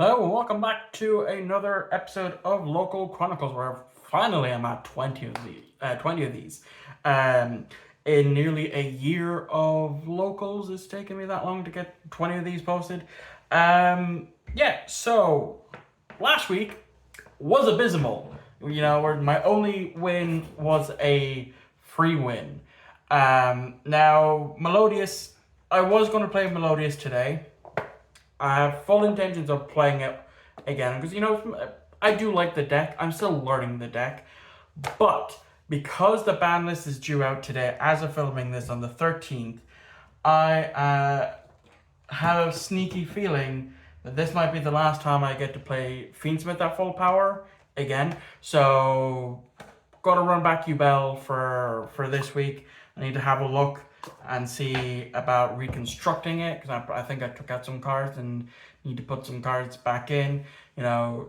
Hello and welcome back to another episode of Local Chronicles, where finally I'm at 20 of these. 20 of these. Um, in nearly a year of locals, it's taken me that long to get 20 of these posted. So last week was abysmal. Where my only win was a free win. Now Melodious, I was going to play Melodious today. I have full intentions of playing it again because I do like the deck. I'm still learning the deck, but because the ban list is due out today, as of filming this on the 13th, I have a sneaky feeling that this might be the last time I get to play Fiendsmith at full power again. So, gotta run back Ubel for this week. I need to have a look and see about reconstructing it because I think I took out some cards and need to put some cards back in,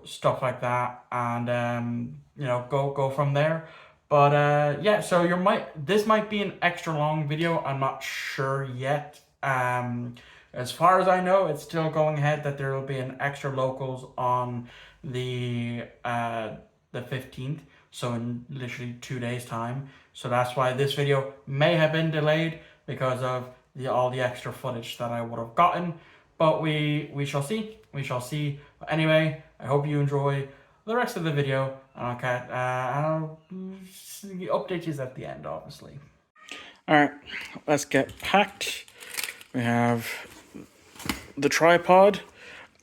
stuff like that, and go from there. But so this might be an extra long video. I'm not sure yet. As far as I know, it's still going ahead that there will be an extra locals on the 15th, so in literally 2 days time. So that's why this video may have been delayed because of all the extra footage that I would have gotten. But we shall see. We shall see. But anyway, I hope you enjoy the rest of the video. I'll update you at the end, obviously. Alright, let's get packed. We have the tripod,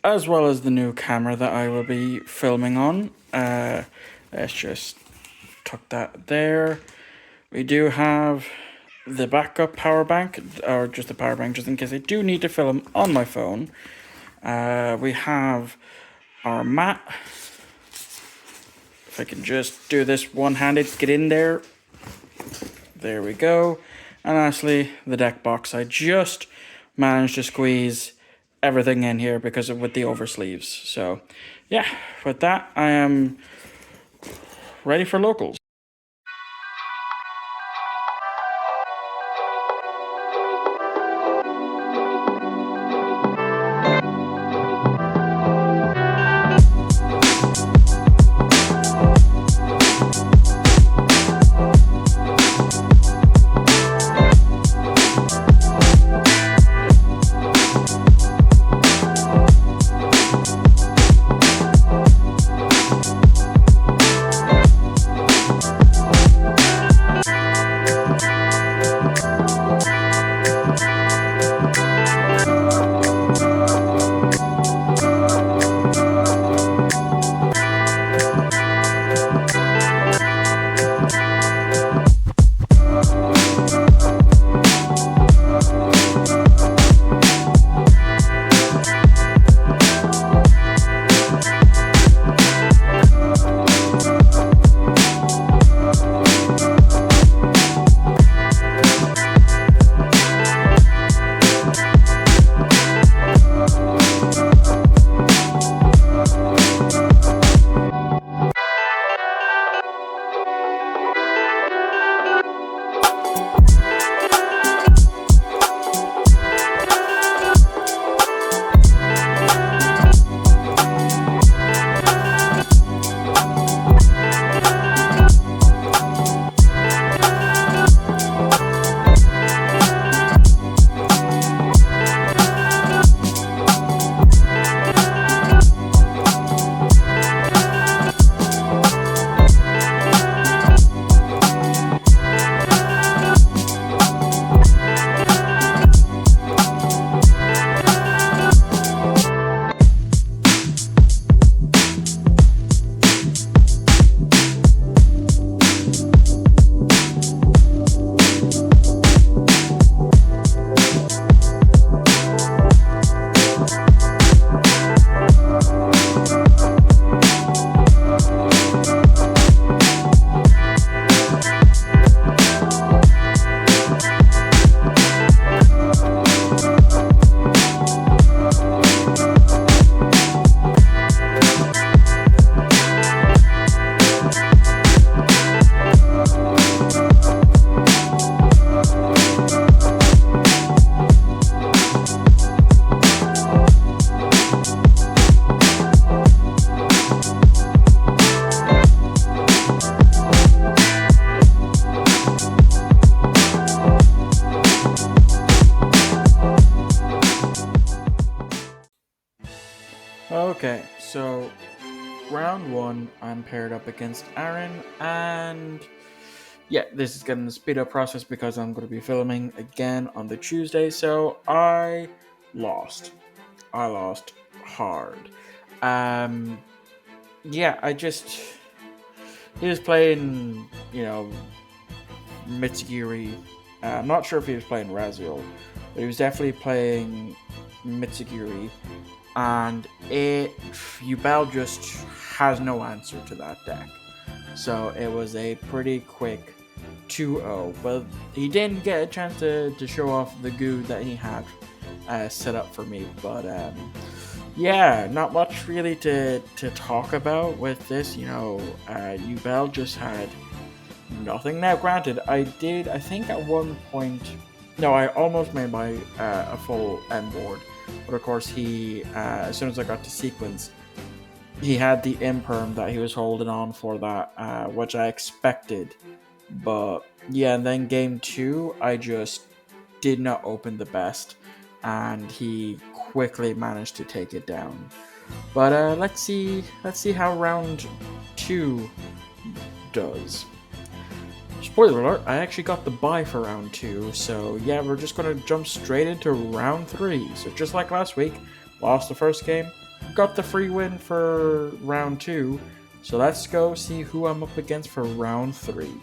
as well as the new camera that I will be filming on. Let's just tuck that there. We do have the backup power bank, or just the power bank, just in case I do need to film on my phone. We have our mat. If I can just do this one-handed, get in there. There we go. And lastly, the deck box. I just managed to squeeze everything in here because with the oversleeves. So, yeah, with that, I am ready for locals. round one, I'm paired up against Aaron, and yeah, this is going to speed up process because I'm going to be filming again on the Tuesday. So I lost. I lost hard. Um, yeah, he was playing, Mitsugiri. I'm not sure if he was playing Raziel, but he was definitely playing Mitsugiri, and Yubel just has no answer to that deck. So it was a pretty quick 2-0. But he didn't get a chance to show off the goo that he had set up for me. But yeah, not much really to talk about with this. Yubel just had nothing. Now, granted, I think at one point, no, I almost made my a full end board. But of course, as soon as I got to sequence, he had the imperm that he was holding on for that, which I expected. But yeah, and then game two, I just did not open the best, and he quickly managed to take it down. But let's see how round two does. Spoiler alert, I actually got the buy for round two, so yeah, we're just gonna jump straight into round three. So just like last week, lost the first game, got the free win for round two, so let's go see who I'm up against for round three.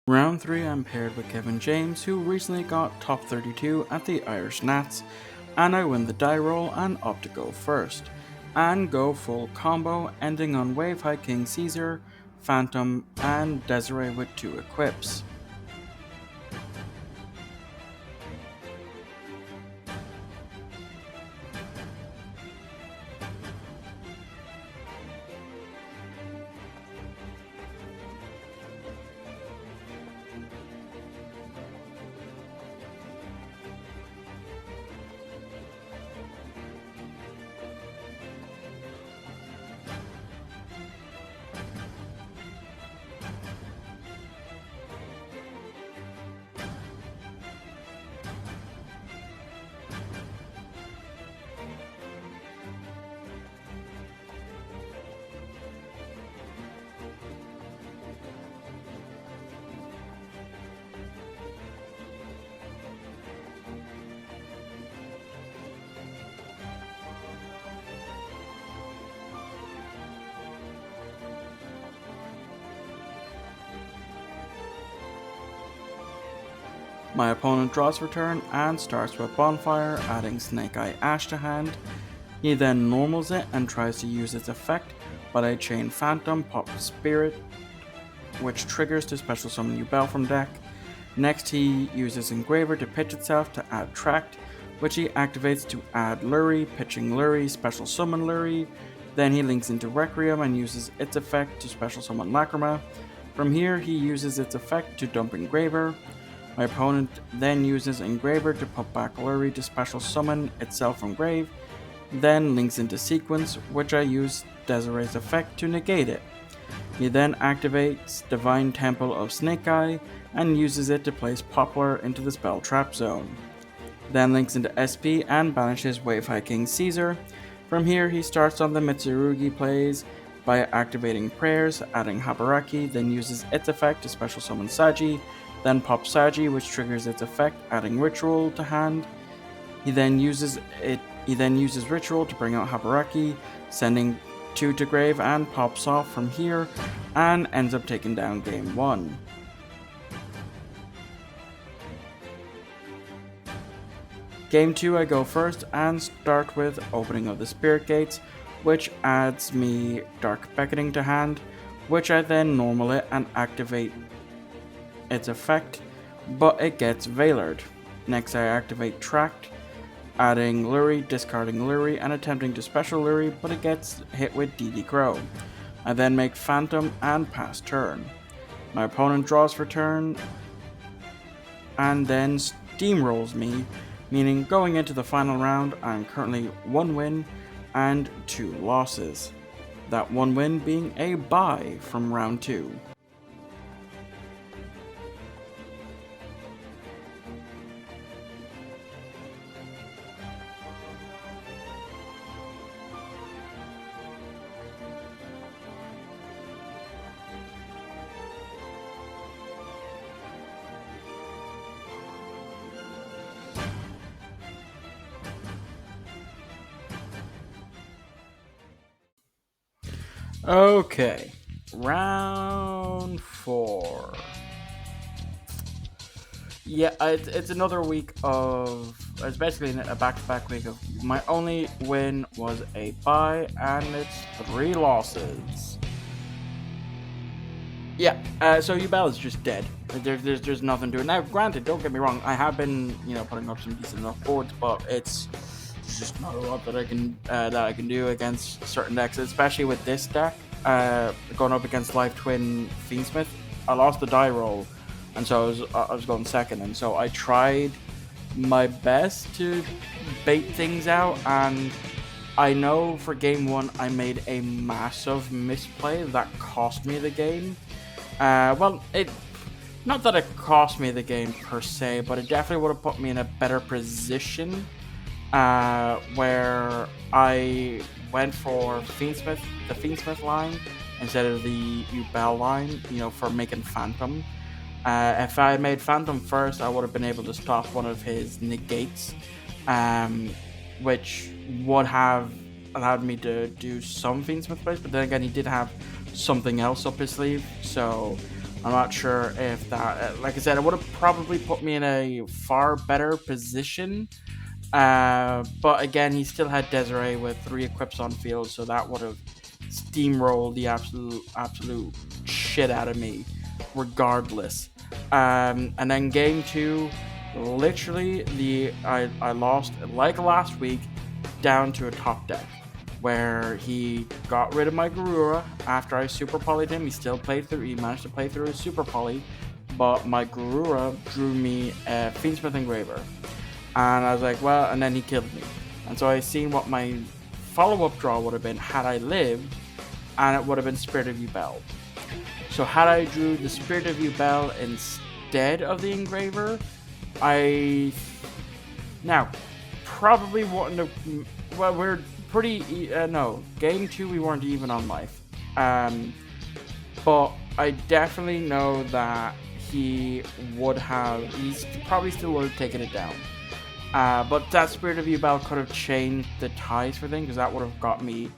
Round 3, I'm paired with Kevin James, who recently got top 32 at the Irish Nats, and I win the die roll and opt to go first, and go full combo, ending on Wave High King Caesar, Phantom, and Desiree with 2 equips. My opponent draws for turn and starts with Bonfire, adding Snake Eye Ash to hand. He then normals it and tries to use its effect, but I chain Phantom, pop Spirit, which triggers to special summon Yubel from deck. Next, he uses Engraver to pitch itself to add Tract, which he activates to add Lurie, pitching Lurie, special summon Lurie. Then he links into Requiem and uses its effect to special summon Lacrima. From here, he uses its effect to dump Engraver. My opponent then uses Engraver to put back Lurie to special summon itself from grave, then links into Sequence, which I use Desiree's effect to negate it. He then activates Divine Temple of Snake Eye and uses it to place Poplar into the spell trap zone. Then links into SP and banishes Wave High King Caesar. From here, he starts on the Mitsurugi plays by activating Prayers, adding Habaraki, then uses its effect to special summon Saji, then pops Saji, which triggers its effect, adding Ritual to hand. He then uses Ritual to bring out Habaraki, sending 2 to grave and pops off from here and ends up taking down game 1. Game 2 I go first and start with Opening of the Spirit Gates, which adds me Dark Beckoning to hand, which I then normal it and activate its effect, but it gets Veilered. Next I activate Tract, adding Lurie, discarding Lurie, and attempting to special Lurie, but it gets hit with DD Crow. I then make Phantom and pass turn. My opponent draws for turn, and then steamrolls me, meaning going into the final round, I'm currently 1 win and 2 losses. That 1 win being a bye from round 2. Okay, round 4. Yeah, it's another week of. It's basically a back-to-back week of. My only win was a bye, and it's 3 losses. Yeah, so Yubel is just dead. There's nothing to it. Now, granted, don't get me wrong, I have been, putting up some decent enough boards, but it's just not a lot that I can do against certain decks, especially with this deck. Going up against Life Twin Fiendsmith, I lost the die roll, and so I was going second, and so I tried my best to bait things out, and I know for game 1 I made a massive misplay that cost me the game. Not that it cost me the game per se, but it definitely would have put me in a better position where I went for the Fiendsmith line instead of the Yubel line, for making Phantom. If I had made Phantom first, I would have been able to stop one of his negates, which would have allowed me to do some Fiendsmith plays, but then again, he did have something else up his sleeve, so I'm not sure if that, like I said, it would have probably put me in a far better position. But again, he still had Desiree with 3 equips on field, so that would have steamrolled the absolute shit out of me, regardless. And then game 2, literally, I lost, like last week, down to a top deck, where he got rid of my Garura after I super polyed him. He managed to play through his super poly, but my Garura drew me a Fiendsmith Engraver. And I was like, well, and then he killed me. And so I seen what my follow-up draw would have been had I lived, and it would have been Spirit of Yubel. So had I drew the Spirit of Yubel instead of the Engraver, I now probably wouldn't have. Well, we're pretty. No, game 2 we weren't even on life. But I definitely know that he's probably still would have taken it down. But that Spirit of Yubel could have changed the ties for things, because that would have got me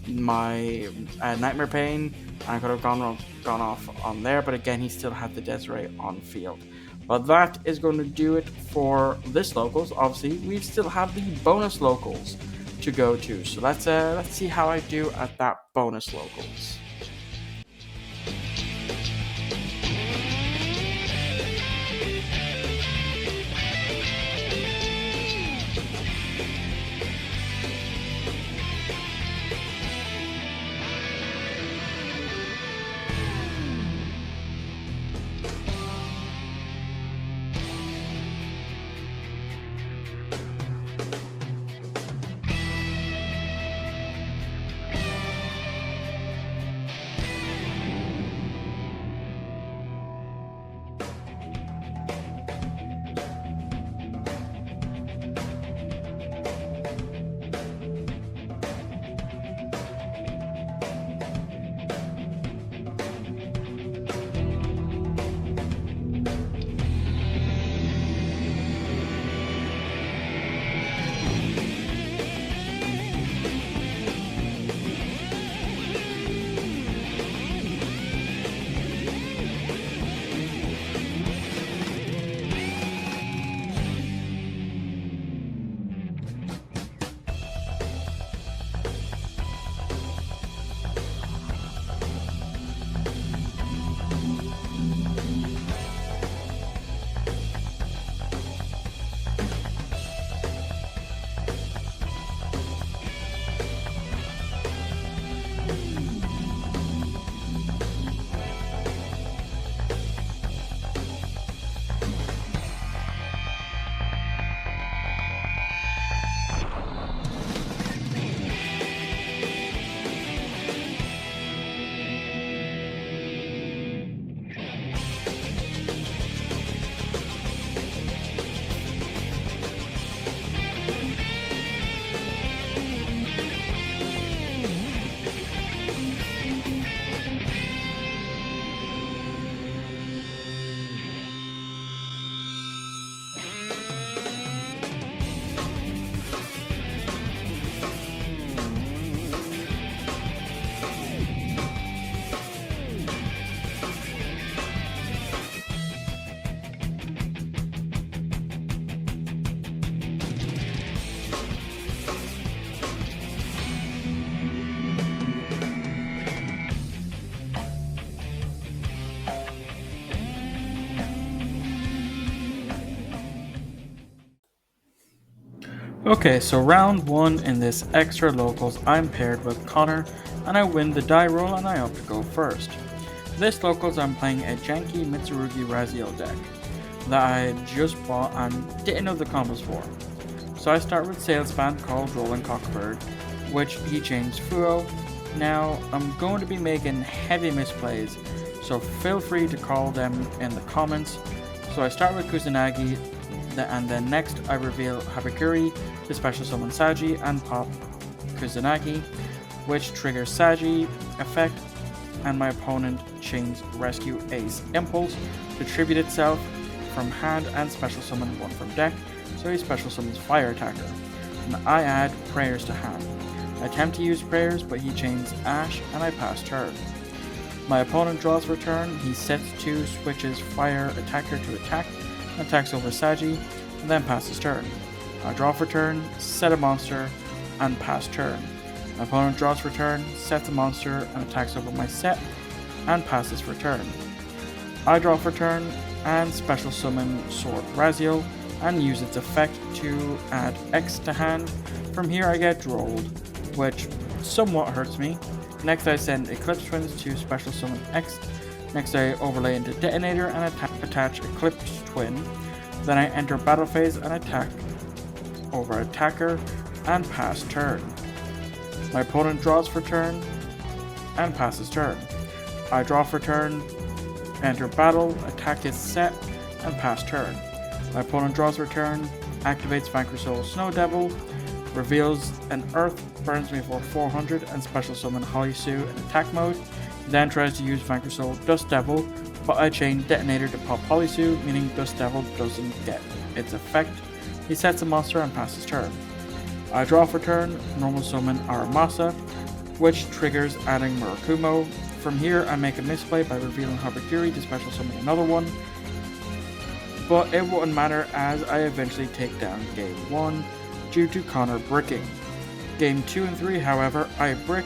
my Nightmare Pain, and I could have gone off on there. But again, he still had the Desiree on field. Well, that is going to do it for this locals. Obviously, we still have the bonus locals to go to. So let's see how I do at that bonus locals. Okay, so round 1 in this extra locals, I'm paired with Connor, and I win the die roll and I opt to go first. This locals, I'm playing a janky Mitsurugi Raziel deck that I just bought and didn't know the combos for. So I start with Salesman called Rolling Cockbird, which he changed Fuo. Now I'm going to be making heavy misplays, so feel free to call them in the comments. So I start with Kusanagi, and then next I reveal Habakuri to special summon Saji and pop Kusanagi, which triggers Saji effect, and my opponent chains Rescue Ace Impulse to tribute itself from hand and special summon one from deck, so he special summons Fire Attacker, and I add Prayers to hand. I attempt to use Prayers, but he chains Ash and I pass turn. My opponent draws for turn, he sets 2, switches Fire Attacker to attack, attacks over Saji, and then passes turn. I draw for turn, set a monster, and pass turn. My opponent draws for turn, sets a monster, and attacks over my set, and passes for turn. I draw for turn, and special summon Sword Raziel, and use its effect to add X to hand. From here I get rolled, which somewhat hurts me. Next I send Eclipse Twins to special summon X. Next I overlay into Detonator and attach Eclipse Twin. Then I enter battle phase and attack over attacker and pass turn. My opponent draws for turn and passes turn. I draw for turn, enter battle, attack his set, and pass turn. My opponent draws for turn, activates Vanquish Soul Snow Devil, reveals an Earth, burns me for 400, and special summon Holisu in attack mode. He then tries to use Vanquish Soul Dust Devil, but I chain Detonator to pop Holisu, meaning Dust Devil doesn't get its effect. He sets a monster and passes turn. I draw for turn, normal summon Aramasa, which triggers adding Murakumo. From here I make a misplay by revealing Habakuri to special summon another one. but it wouldn't matter as I eventually take down Game 1 due to Connor bricking. Game 2 and 3, however, I brick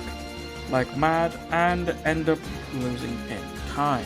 like mad and end up losing in time.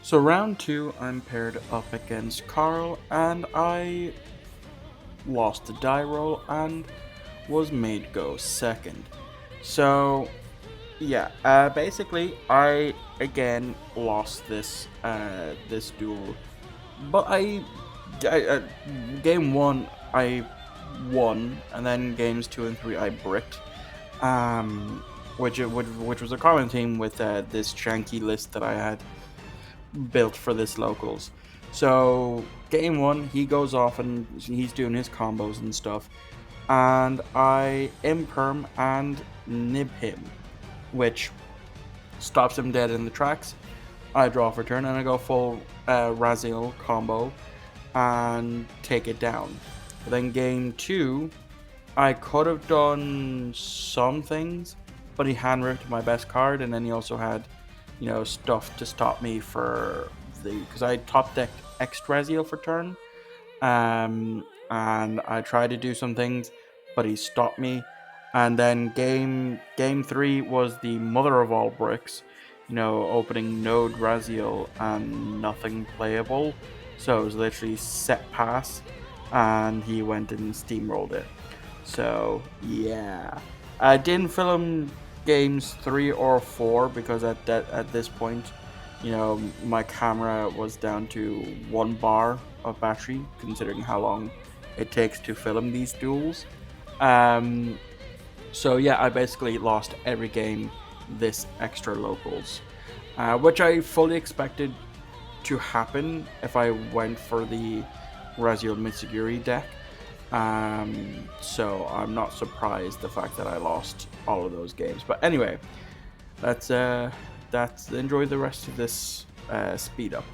So round 2, I'm paired up against Carl, and I lost the die roll and was made go second. So yeah, basically I again lost this duel, but game 1 I won, and then games 2 and 3 I bricked, which was a common theme with this janky list that I had built for this locals. So game 1, he goes off and he's doing his combos and stuff, and I imperm and nib him, which stops him dead in the tracks. I draw for turn and I go full Raziel combo and take it down. But then game 2, I could have done some things, but he hand ripped my best card, and then he also had stuff to stop me for because I top decked Extraziel for turn, and I tried to do some things, but he stopped me. And then game 3 was the mother of all bricks, opening Node Raziel and nothing playable, so it was literally set pass, and he went and steamrolled it. So yeah, I didn't fill him games 3 or 4 because at this point, my camera was down to 1 bar of battery, considering how long it takes to film these duels. So yeah, I basically lost every game this extra locals, which I fully expected to happen if I went for the Raziel Mitsuguri deck. So I'm not surprised the fact that I lost all of those games. But anyway, that's enjoy the rest of this speed up.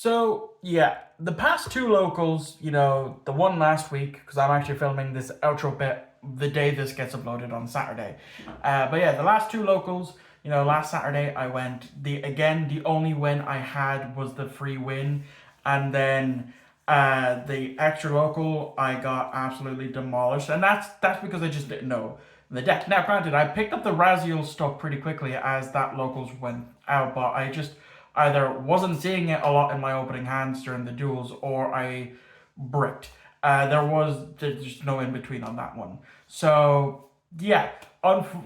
So yeah, the past two locals, the one last week, because I'm actually filming this outro bit the day this gets uploaded on Saturday. But yeah, the last two locals, last Saturday I went. The only win I had was the free win, and then the extra local I got absolutely demolished, and that's because I just didn't know the deck. Now, granted, I picked up the Raziel stuff pretty quickly as that locals went out, but I just either wasn't seeing it a lot in my opening hands during the duels, or I bricked. There's just no in between on that one. So yeah,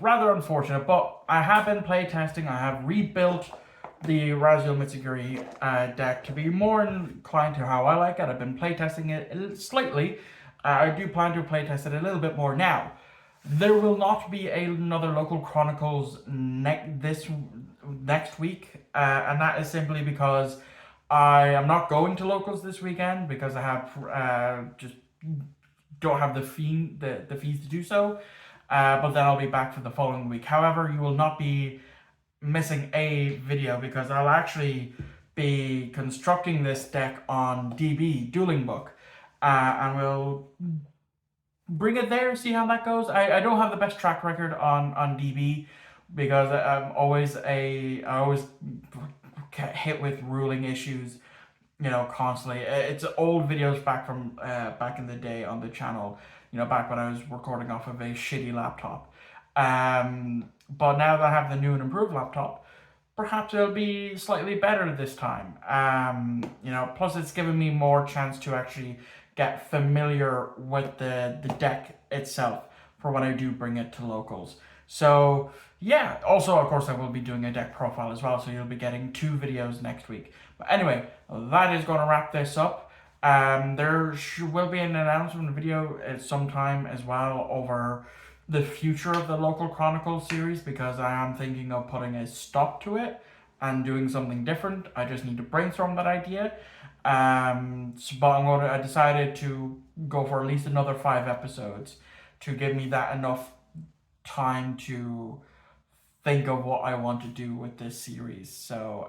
rather unfortunate. But I have been playtesting. I have rebuilt the Raziel Mitsuguri deck to be more inclined to how I like it. I've been playtesting it slightly. I do plan to playtest it a little bit more now. There will not be another local Chronicles this next week, and that is simply because I am not going to locals this weekend because I have just don't have the fees to do so. But then I'll be back for the following week. However, you will not be missing a video because I'll actually be constructing this deck on DB Dueling Book, and we'll bring it there, see how that goes. I don't have the best track record on DB because I always get hit with ruling issues, constantly. It's old videos back from back in the day on the channel, back when I was recording off of a shitty laptop. But now that I have the new and improved laptop, perhaps it'll be slightly better this time. Plus it's given me more chance to actually get familiar with the deck itself for when I do bring it to locals. So yeah, also of course I will be doing a deck profile as well, so you'll be getting 2 videos next week. But anyway, that is going to wrap this up. There will be an announcement video at some time as well over the future of the local Chronicles series, because I am thinking of putting a stop to it and doing something different. I just need to brainstorm that idea. But I decided to go for at least another 5 episodes to give me that enough time to think of what I want to do with this series. So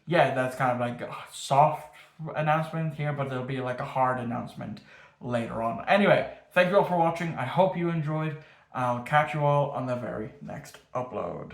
yeah, that's kind of like a soft announcement here, but there'll be like a hard announcement later on. Anyway, thank you all for watching. I hope you enjoyed. I'll catch you all on the very next upload.